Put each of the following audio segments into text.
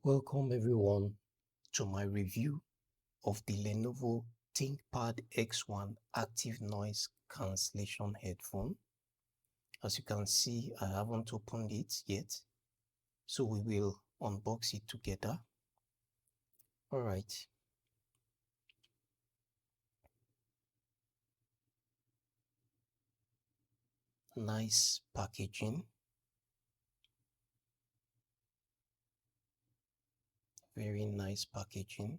Welcome everyone to my review of the Lenovo ThinkPad X1 Active Noise Cancellation Headphone. As you can see, I haven't opened it yet, so we will unbox it together. Alright. Nice packaging. Very nice packaging.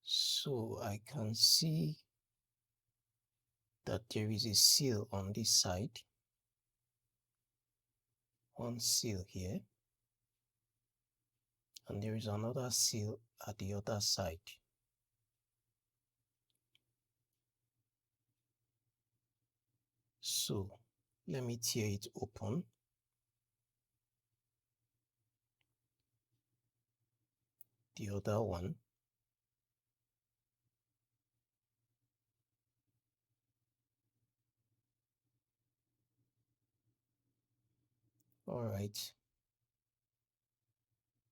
So I can see that there is a seal on this side. One seal here. And there is another seal at the other side. So let me tear it open. The other one. Alright.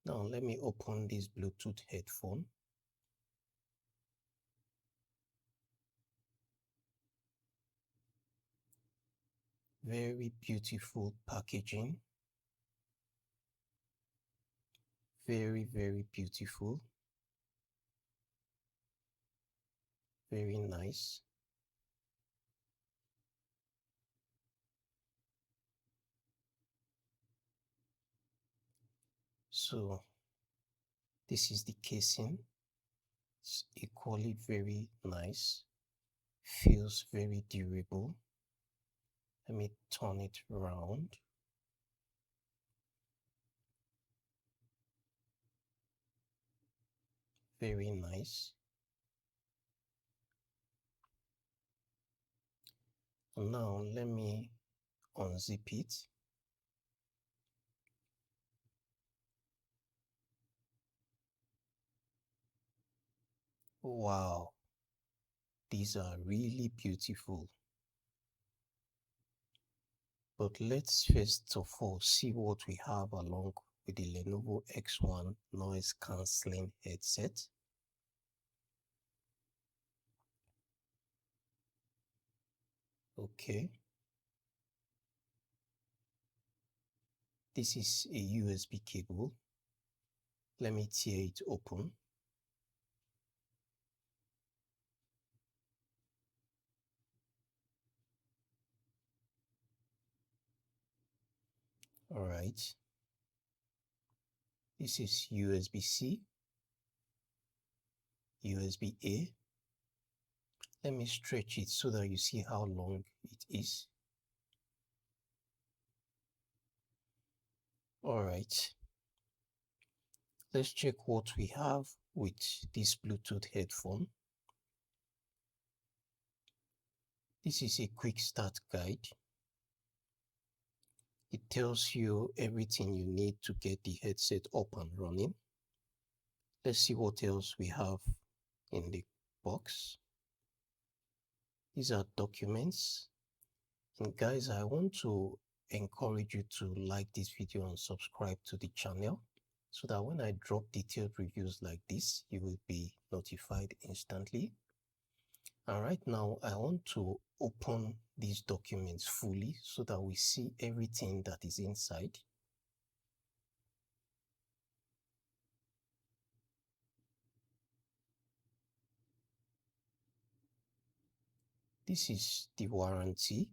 Now let me open this Bluetooth headphone. Very beautiful packaging. Very beautiful. Very nice. So this is the casing. It's equally very nice. Feels very durable. Let me turn it around. Very nice. Now let me unzip it. Wow, these are really beautiful. But let's first of all see what we have along with the Lenovo X1 noise cancelling headset. Okay. This is a USB cable. Let me tear it open. Alright. This is USB-C, USB-A. Let me stretch it so that you see how long it is. Alright. Let's check what we have with this Bluetooth headphone. This is a quick start guide. It tells you everything you need to get the headset up and running. Let's see what else we have in the box. These are documents. And guys, I want to encourage you to like this video and subscribe to the channel so that when I drop detailed reviews like this, you will be notified instantly. And right now, I want to open these documents fully so that we see everything that is inside. This is the warranty.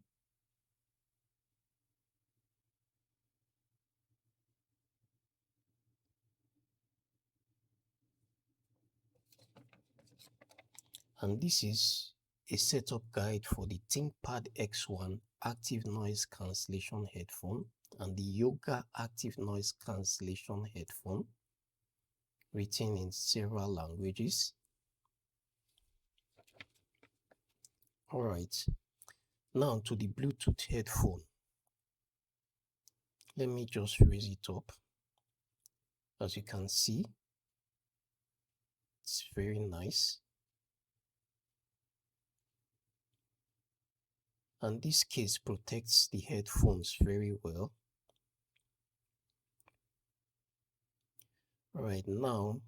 And this is a setup guide for the ThinkPad X1 Active Noise Cancellation Headphone and the Yoga Active Noise Cancellation Headphone, written in several languages. Alright, now to the Bluetooth headphone. Let me just raise it up. As you can see, it's very nice. And this case protects the headphones very well. Right now,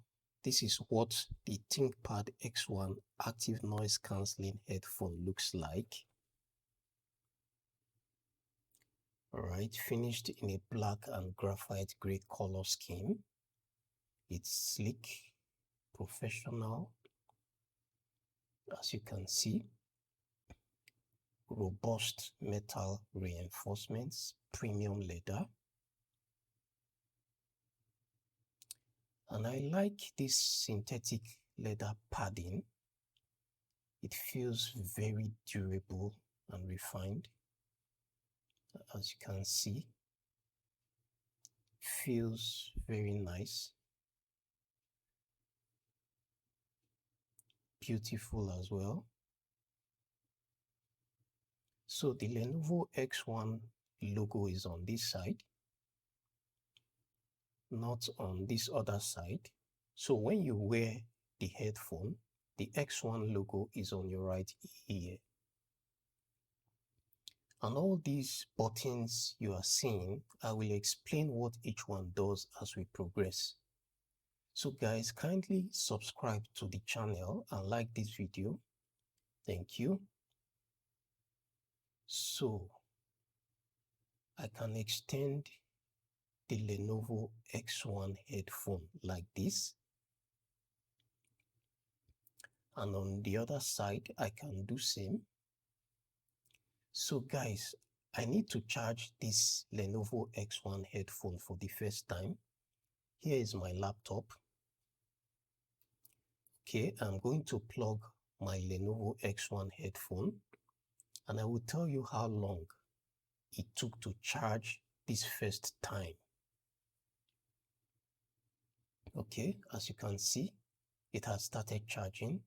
this is what the ThinkPad X1 active noise cancelling headphone looks like. Alright, finished in a black and graphite grey color scheme. It's sleek, professional, as you can see. Robust metal reinforcements, premium leather. And I like this synthetic leather padding. It feels very durable and refined. As you can see, feels very nice. Beautiful as well. So the Lenovo X1 logo is on this side, not on this other side. So when you wear the headphone, the X1 logo is on your right ear. And all these buttons you are seeing, I will explain what each one does as we progress. So guys, kindly subscribe to the channel and like this video. Thank you. So I can extend the Lenovo X1 headphone like this. And on the other side, I can do same. So guys, I need to charge this Lenovo X1 headphone for the first time. Here is my laptop. Okay, I'm going to plug my Lenovo X1 headphone and I will tell you how long it took to charge this first time. Okay, as you can see, it has started charging.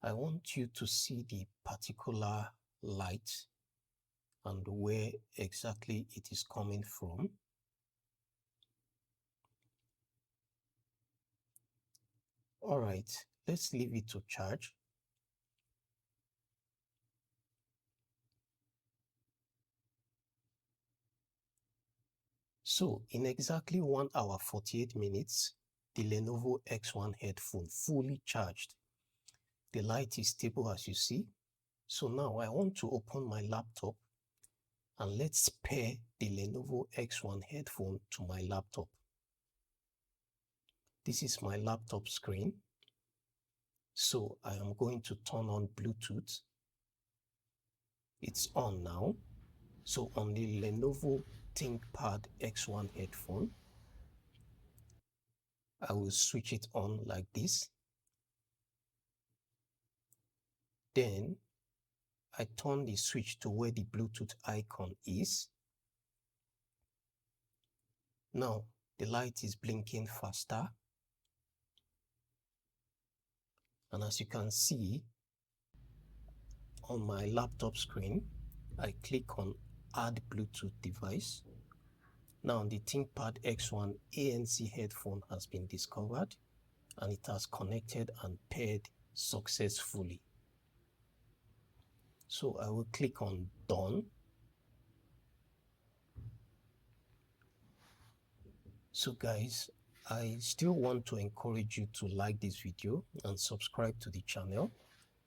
I want you to see the particular light and where exactly it is coming from. All right, let's leave it to charge. So in exactly 1 hour 48 minutes, the Lenovo X1 headphone fully charged. The light is stable as you see. So now I want to open my laptop and let's pair the Lenovo X1 headphone to my laptop. This is my laptop screen. So I am going to turn on Bluetooth. It's on now. So on the Lenovo ThinkPad X1 headphone, I will switch it on like this. Then I turn the switch to where the Bluetooth icon is. Now the light is blinking faster. And as you can see on my laptop screen, I click on Add Bluetooth device. Now the ThinkPad X1 ANC headphone has been discovered and it has connected and paired successfully. So I will click on Done. So guys, I still want to encourage you to like this video and subscribe to the channel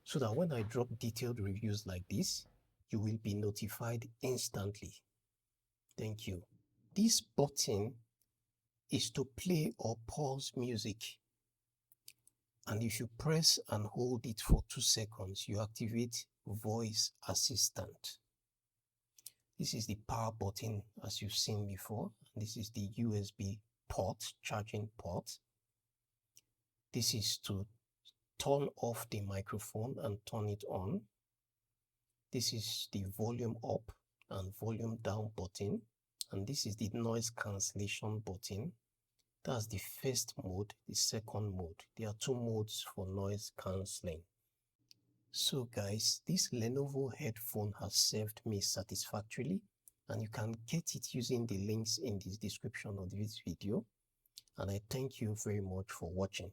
so that when I drop detailed reviews like this, you will be notified instantly. Thank you. This button is to play or pause music. And if you press and hold it for 2 seconds, you activate voice assistant. This is the power button as you've seen before. This is the USB port, charging port. This is to turn off the microphone and turn it on. This is the volume up and volume down button. And this is the noise cancellation button. That's the first mode, the second mode. There are 2 modes for noise cancelling. So guys, this Lenovo headphone has served me satisfactorily, and you can get it using the links in the description of this video. And I thank you very much for watching.